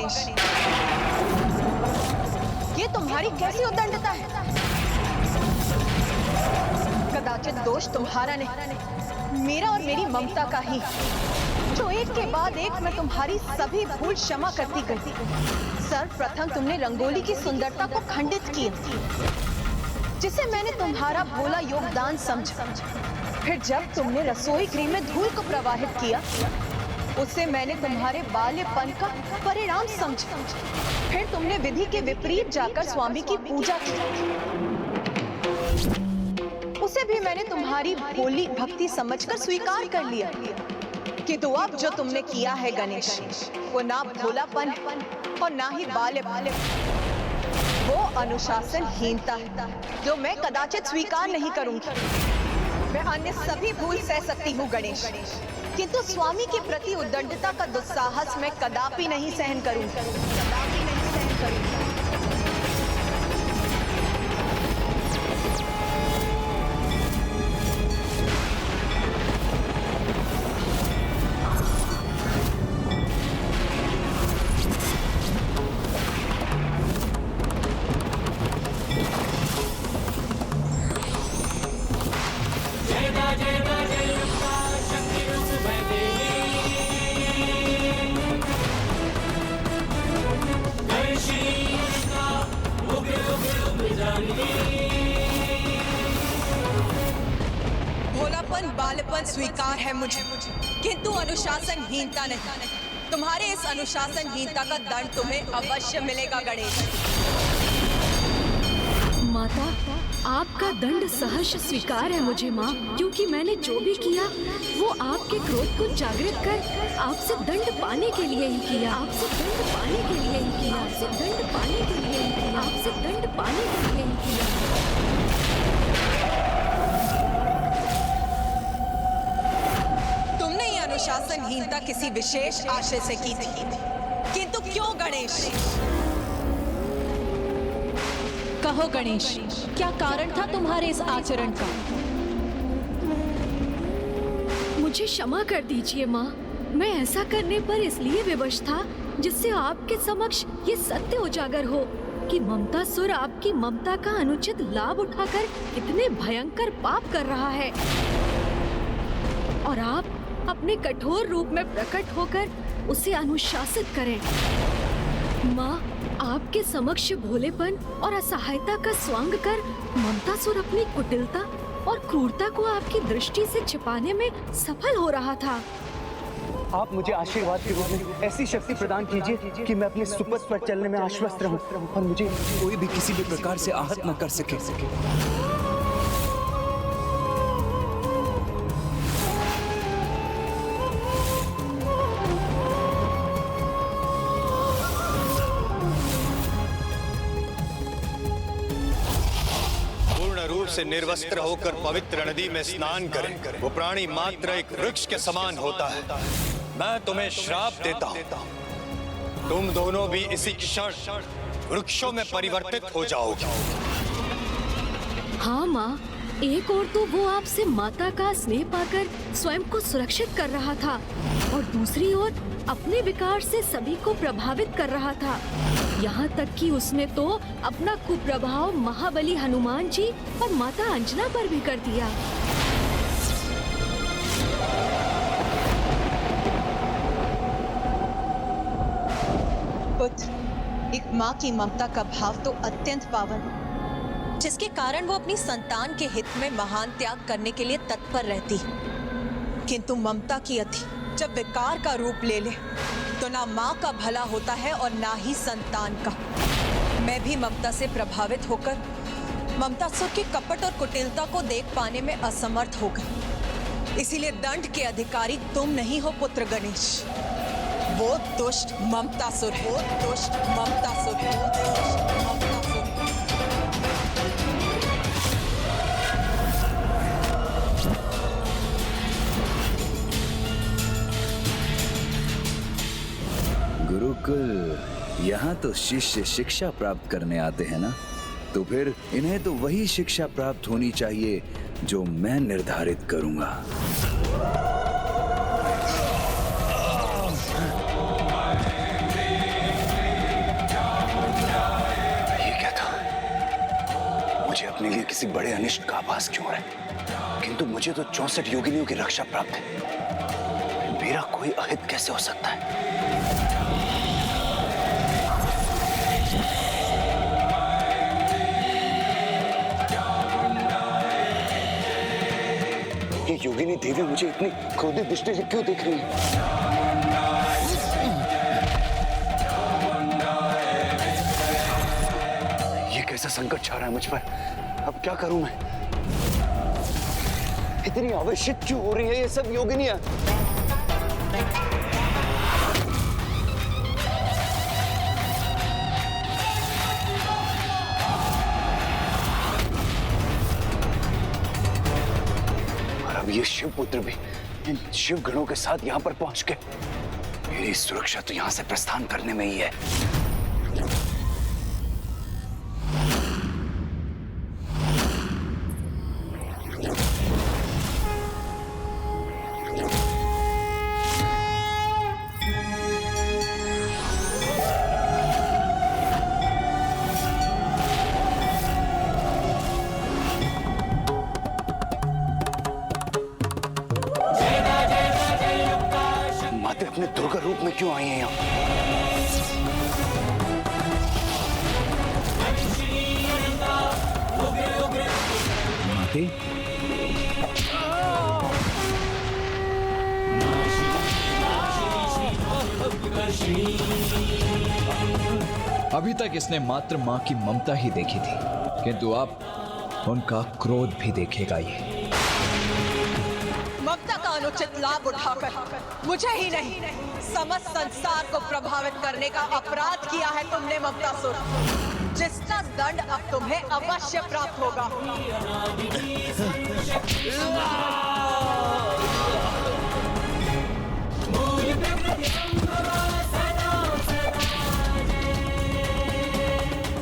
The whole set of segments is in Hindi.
गणेश, ये तुम्हारी कैसी उद्दंडता है? कदाचित दोष तुम्हारा नहीं, मेरा और मेरी ममता का ही, जो एक के बाद एक मैं तुम्हारी सभी भूल क्षमा करती गई। सर्वप्रथम तुमने रंगोली की सुंदरता को खंडित किया, जिसे मैंने तुम्हारा भोला योगदान समझा। फिर जब तुमने रसोई गृह में धूल को प्रवाहित किया, उसे मैंने तुम्हारे बाल्यपन का परिणाम समझा। फिर तुमने विधि के विपरीत जाकर स्वामी की पूजा की, उसे भी मैंने तुम्हारी भोली भक्ति समझकर स्वीकार कर लिया। किंतु अब जो तुमने किया है गणेश, वो ना भोलापन है और ना ही बाल्यपन, वो अनुशासनहीनता है, जो मैं कदाचित स्वीकार नहीं करूंगी। मैं अन्य सभी भूल सह सकती हूँ गणेश, किंतु स्वामी के प्रति उद्दंडता का दुस्साहस मैं कदापि नहीं सहन करूंगी, कदापि नहीं सहन करूंगी। भोलापन बालपन स्वीकार है मुझे, किंतु अनुशासनहीनता नहीं। तुम्हारे इस अनुशासनहीनता का दंड तुम्हें अवश्य मिलेगा गणेश। माता, आपका दंड सहर्ष स्वीकार है मुझे माँ, क्योंकि मैंने जो भी किया वो आपके क्रोध को जागृत कर आपसे दंड पाने के लिए ही किया, आपसे दंड पाने के लिए ही किया, आपसे दंड पाने के लिए ही किया, आपसे दंड पाने के लिए ही किया। तुमने ये अनुशासनहीनता किसी विशेष आशय से की थी, किंतु क्यों गणेश? कहो गणेश, क्या कारण था तुम्हारे इस आचरण का? मुझे क्षमा कर दीजिए माँ, मैं ऐसा करने पर इसलिए विवश था जिससे आपके समक्ष ये सत्य उजागर हो कि ममतासुर आपकी ममता का अनुचित लाभ उठाकर कितने भयंकर पाप कर रहा है, और आप अपने कठोर रूप में प्रकट होकर उसे अनुशासित करें। माँ, आपके समक्ष भोलेपन और असहायता का स्वांग कर ममतासुर अपनी कुटिलता और क्रूरता को आपकी दृष्टि से छिपाने में सफल हो रहा था। आप मुझे आशीर्वाद के रूप में ऐसी शक्ति प्रदान कीजिए कि मैं अपने सुपथ पर चलने में आश्वस्त रहूं और मुझे कोई भी किसी भी प्रकार से आहत न कर सके। रूप से निर्वस्त्र होकर पवित्र नदी में स्नान करें। वो प्राणी मात्र एक वृक्ष के समान होता है। मैं तुम्हें श्राप देता हूं, तुम दोनों भी इसी क्षण वृक्षों में परिवर्तित हो जाओगे। हाँ माँ, एक और तो वो आपसे माता का स्नेह पाकर स्वयं को सुरक्षित कर रहा था, और दूसरी ओर अपने विकार से सभी को प्रभावित कर रहा था। यहाँ तक कि उसने तो अपना कुप्रभाव महाबली हनुमान जी और माता अंजना पर भी कर दिया। पुत्र, एक माँ की ममता का भाव तो अत्यंत पावन, जिसके कारण वो अपनी संतान के हित में महान त्याग करने के लिए तत्पर रहती। किंतु ममता की अति जब विकार का रूप ले ले, तो ना माँ का भला होता है और ना ही संतान का। मैं भी ममता से प्रभावित होकर ममतासुर की कपट और कुटिलता को देख पाने में असमर्थ हो गई। इसीलिए दंड के अधिकारी तुम नहीं हो पुत्र गणेश, वो दुष्ट ममतासुर है, वो दुष्ट ममतासुर है, वो दुष्ट ममतासुर है। गुरुकुल, यहाँ तो शिष्य शिक्षा प्राप्त करने आते हैं ना, तो फिर इन्हें तो वही शिक्षा प्राप्त होनी चाहिए जो मैं निर्धारित करूंगा। अपने लिए किसी बड़े अनिष्ट का आभास क्यों रहे, किंतु मुझे तो 64 योगिनियों की रक्षा प्राप्त है। मेरा कोई अहित कैसे हो सकता है? ये योगिनी देवी मुझे इतनी क्रोधित दृष्टि से क्यों देख रही है? कैसा संकट छा रहा है मुझ पर, अब क्या करूं मैं? इतनी आवेशित क्यों हो रही है ये सब योगिनियां? और अब ये शिव पुत्र भी इन शिव गणों के साथ यहां पर पहुंच के, मेरी सुरक्षा तो यहां से प्रस्थान करने में ही है। अपने दुर्गा रूप में क्यों आई हैं यहाँ? माते, अभी तक इसने मात्र मां की ममता ही देखी थी, किंतु अब उनका क्रोध भी देखेगा ये। ममता का अनुचित लाभ उठाकर मुझे ही नहीं, समस्त संसार को प्रभावित करने का अपराध किया है तुमने ममतासुर, जिसका दंड अब तुम्हें अवश्य प्राप्त होगा।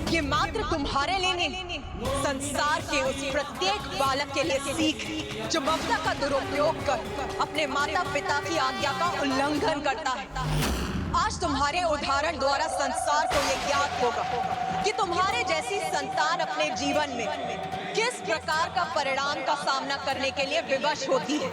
ये मात्र तुम्हारे लिए नहीं, संसार के उस प्रत्येक बालक के लिए सीख जो ममता का दुरुपयोग कर अपने माता पिता की आज्ञा का उल्लंघन करता है। आज तुम्हारे उदाहरण द्वारा संसार को ये ज्ञात होगा कि तुम्हारे जैसी संतान अपने जीवन में किस प्रकार का परिणाम का सामना करने के लिए विवश होती है।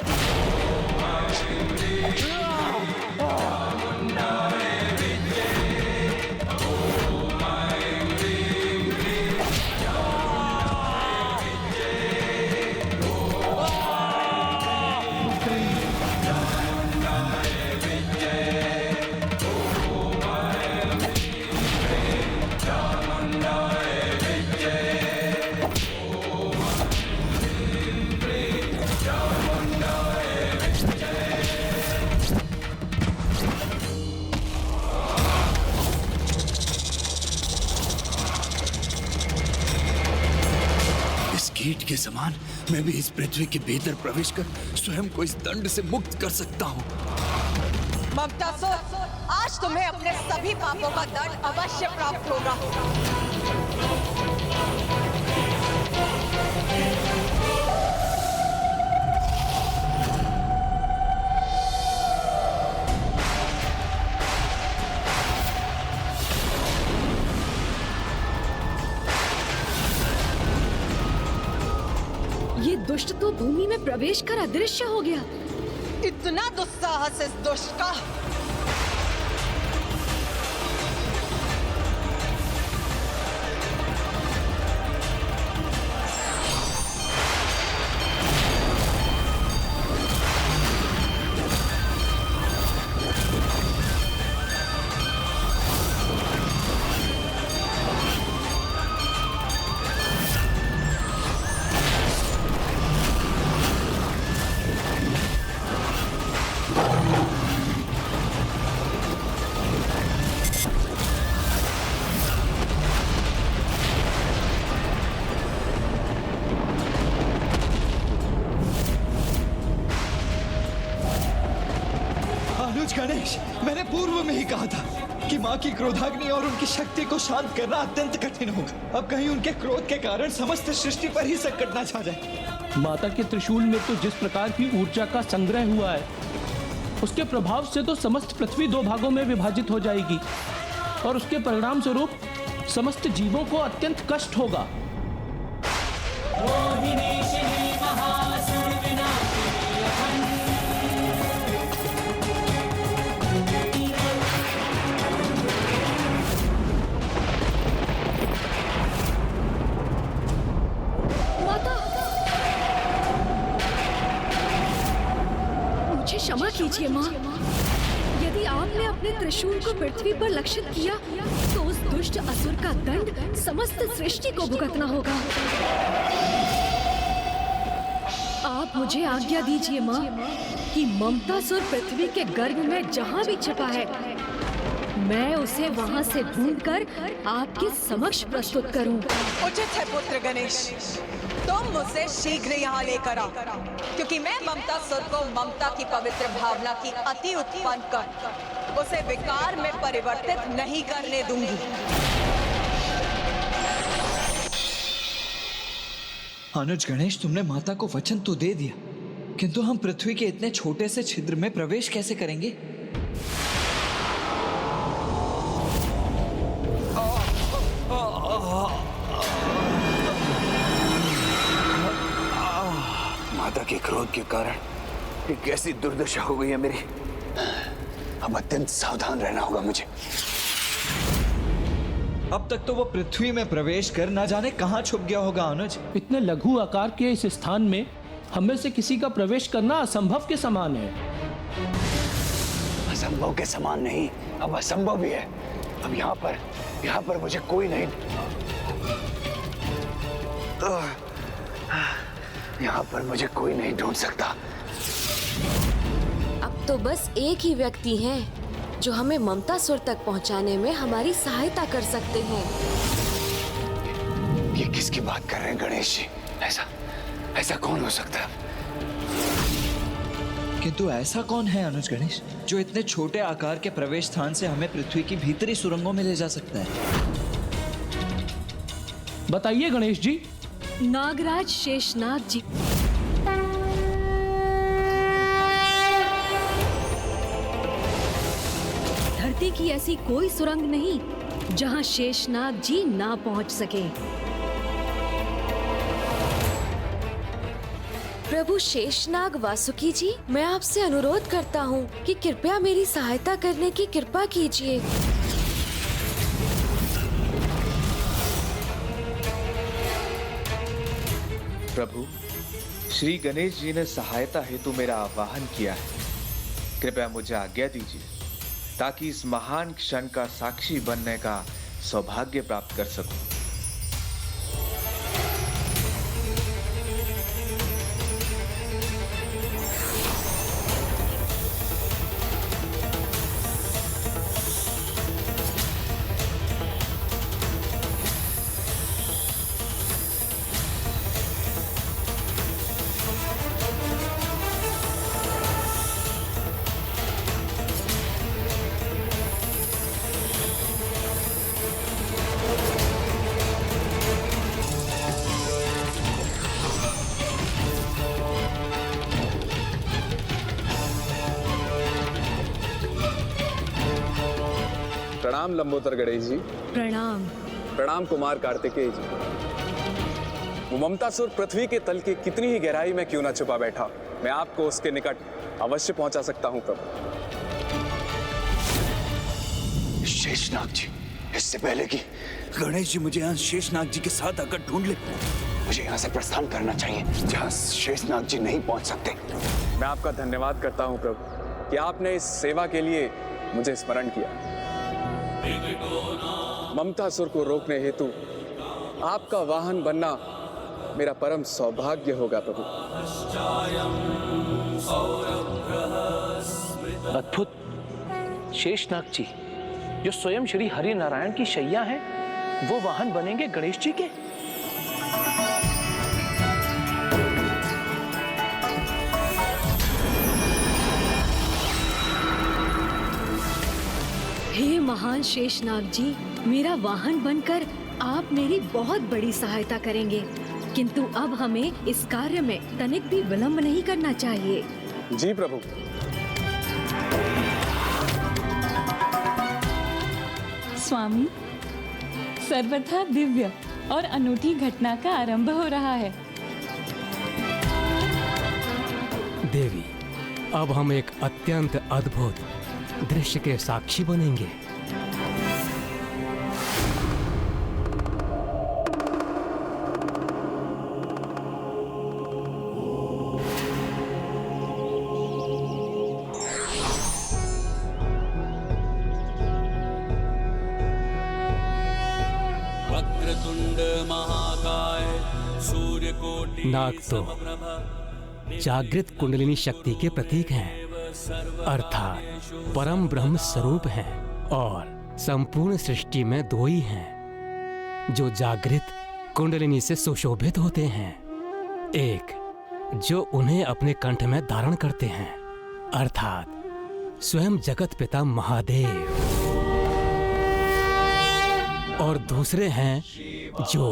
कीट के समान मैं भी इस पृथ्वी के भीतर प्रवेश कर स्वयं को इस दंड से मुक्त कर सकता हूँ। ममतासुर, आज तुम्हें अपने सभी पापों का दंड अवश्य प्राप्त होगा। ये दुष्ट तो भूमि में प्रवेश कर अदृश्य हो गया। इतना दुस्साहस इस दुष्ट का। गणेश, मैंने पूर्व में ही कहा था कि माँ की क्रोधाग्नि और उनकी शक्ति को शांत करना अत्यंत कठिन होगा। अब कहीं उनके क्रोध के कारण समस्त सृष्टि पर ही संकट न छा जाए। माता के त्रिशूल में तो जिस प्रकार की ऊर्जा का संग्रह हुआ है, उसके प्रभाव से तो समस्त पृथ्वी दो भागों में विभाजित हो जाएगी और उसके परिणाम स्वरूप समस्त जीवों को अत्यंत कष्ट होगा। माता, मुझे क्षमा कीजिए माँ। यदि आपने अपने त्रिशूल को पृथ्वी पर लक्षित किया तो उस दुष्ट असुर का दंड समस्त सृष्टि को भुगतना होगा। आप मुझे आज्ञा दीजिए माँ कि ममतासुर पृथ्वी के गर्भ में जहाँ भी छिपा है, मैं उसे वहाँ से ढूंढकर आपके समक्ष प्रस्तुत करूं। उचित है पुत्र गणेश, तुम मुझसे शीघ्र यहाँ लेकर आओ, क्योंकि मैं ममतासुर को ममता की पवित्र भावना की अति उत्पन्न कर उसे विकार में परिवर्तित नहीं करने दूंगी। अनुज गणेश, तुमने माता को वचन तो दे दिया, किंतु हम पृथ्वी के इतने छोटे से छिद्र में प्रवेश कैसे करेंगे? माता के क्रोध के कारण ये कैसी दुर्दशा हो गई है मेरी। अब अत्यंत सावधान रहना होगा मुझे। अब तक तो वो पृथ्वी में प्रवेश कर ना जाने कहाँ छुप गया होगा अनुज। इतने लघु आकार के इस स्थान में हम में से किसी का प्रवेश करना असंभव के समान है। असंभव के समान नहीं, अब असंभव भी है। अब यहाँ पर मुझे कोई नहीं, यहाँ पर मुझे कोई नहीं ढूंढ सकता। अब तो बस एक ही व्यक्ति है जो हमें ममतासुर तक पहुंचाने में हमारी सहायता कर सकते हैं। ये किसकी बात कर रहे हैं गणेश जी? ऐसा कौन हो सकता है? किंतु ऐसा कौन है अनुज गणेश जो इतने छोटे आकार के प्रवेश स्थान से हमें पृथ्वी की भीतरी सुरंगों में ले जा सकता है? बताइए गणेश जी। नागराज शेषनाग जी। धरती की ऐसी कोई सुरंग नहीं जहां शेषनाग जी ना पहुंच सके। प्रभु शेषनाग वासुकी जी, मैं आपसे अनुरोध करता हूँ कि कृपया मेरी सहायता करने की कृपा कीजिए। प्रभु, श्री गणेश जी ने सहायता हेतु मेरा आह्वान किया है। कृपया मुझे आज्ञा दीजिए ताकि इस महान क्षण का साक्षी बनने का सौभाग्य प्राप्त कर सकूं। प्रणाम लंबोदर गणेश जी। प्रणाम। प्रणाम कुमार कार्तिकेय जी। वो ममतासुर पृथ्वी के तल की कितनी ही गहराई में क्यों ना छुपा बैठा, मैं आपको उसके निकट अवश्य पहुंचा सकता हूं प्रभु। शेषनाग जी, इससे पहले कि गणेश जी मुझे यहाँ शेषनाग जी के साथ आकर ढूंढ ले, मुझे यहाँ से प्रस्थान करना चाहिए जहाँ शेषनाग जी नहीं पहुंच सकते। मैं आपका धन्यवाद करता हूं प्रभु कि आपने इस सेवा के लिए मुझे स्मरण किया। ममतासुर को रोकने हेतु आपका वाहन बनना मेरा परम सौभाग्य होगा प्रभु। अद्भुत। शेषनाग जी, जो स्वयं श्री हरि नारायण की शैया हैं, वो वाहन बनेंगे गणेश जी के। हे महान शेषनाग जी, मेरा वाहन बनकर आप मेरी बहुत बड़ी सहायता करेंगे, किंतु अब हमें इस कार्य में तनिक भी विलंब नहीं करना चाहिए। जी प्रभु। स्वामी, सर्वथा दिव्य और अनूठी घटना का आरंभ हो रहा है। देवी, अब हम एक अत्यंत अद्भुत दृश्य के साक्षी बनेंगे। नाग तो जागृत कुंडलिनी शक्ति के प्रतीक हैं, अर्थात परम ब्रह्म स्वरूप हैं, और संपूर्ण सृष्टि में दो ही हैं जो जागृत कुंडलिनी से सुशोभित होते हैं। एक जो उन्हें अपने कंठ में धारण करते हैं, अर्थात स्वयं जगत पिता महादेव, और दूसरे हैं जो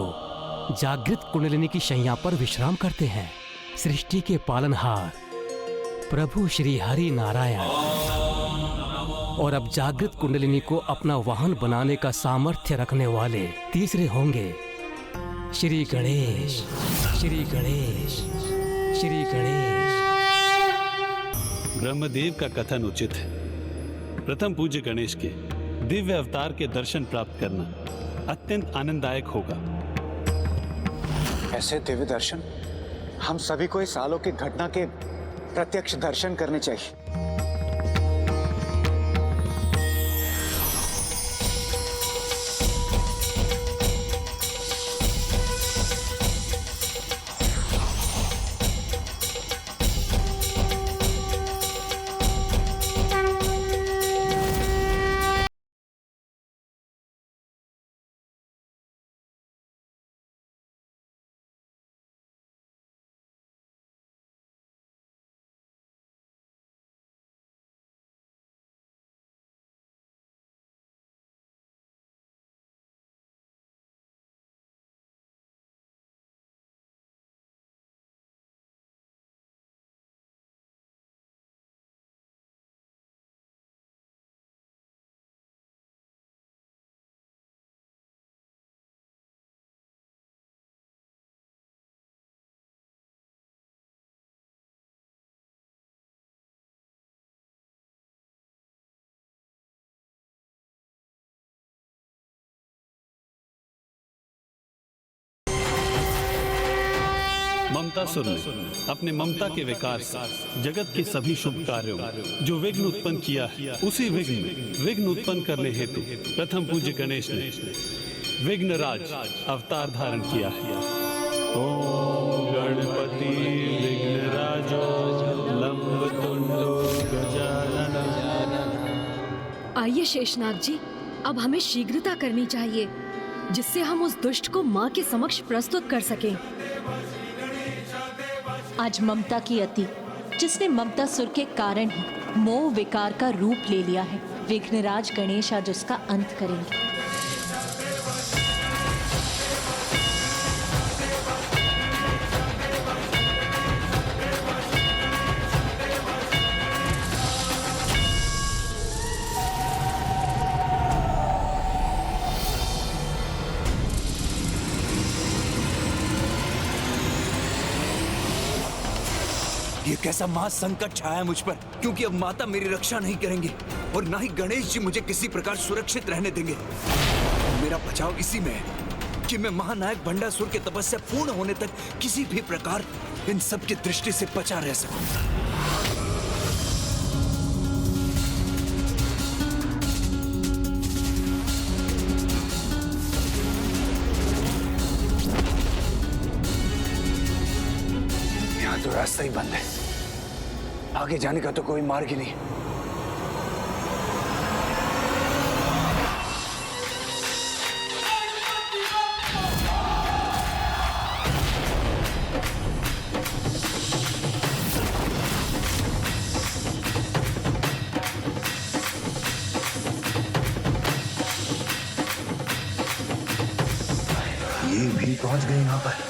जागृत कुंडलिनी की शैया पर विश्राम करते हैं, सृष्टि के पालनहार प्रभु श्री हरि नारायण। और अब जागृत कुंडलिनी को अपना वाहन बनाने का सामर्थ्य रखने वाले तीसरे होंगे श्री गणेश, श्री गणेश, श्री गणेश। ब्रह्मदेव का कथन उचित है। प्रथम पूज्य गणेश के दिव्य अवतार के दर्शन प्राप्त करना अत्यंत आनंददायक होगा। ऐसे दिव्य दर्शन हम सभी को इस अलौकिक घटना के प्रत्यक्ष दर्शन करने चाहिए। ममतासुर ने अपने ममता के विकार से जगत के सभी शुभ कार्यों जो विघ्न उत्पन्न किया है, उसी विघ्न में विघ्न उत्पन्न करने हेतु प्रथम पूज्य गणेश ने विघ्नराज अवतार धारण किया है। ओम गणपति विघ्नराजो लंबतुंडो गजानन। आइए शेषनाग जी, अब हमें शीघ्रता करनी चाहिए जिससे हम उस दुष्ट को माँ के समक्ष प्रस्तुत कर सकें। आज ममता की अति, जिसने ममता सुर के कारण ही मोह विकार का रूप ले लिया है, विघ्नराज गणेश आज उसका अंत करेंगे। ये कैसा महासंकट छाया मुझ पर, क्योंकि अब माता मेरी रक्षा नहीं करेंगे और ना ही गणेश जी मुझे किसी प्रकार सुरक्षित रहने देंगे। मेरा बचाव इसी में है कि मैं महानायक भंडासुर की तपस्या पूर्ण होने तक किसी भी प्रकार इन सब की दृष्टि से बचा रह सकूं। यहाँ तो रास्ता ही बंद है, आगे जाने का तो कोई मार्ग ही नहीं। ये भी पहुंच गए यहाँ पर।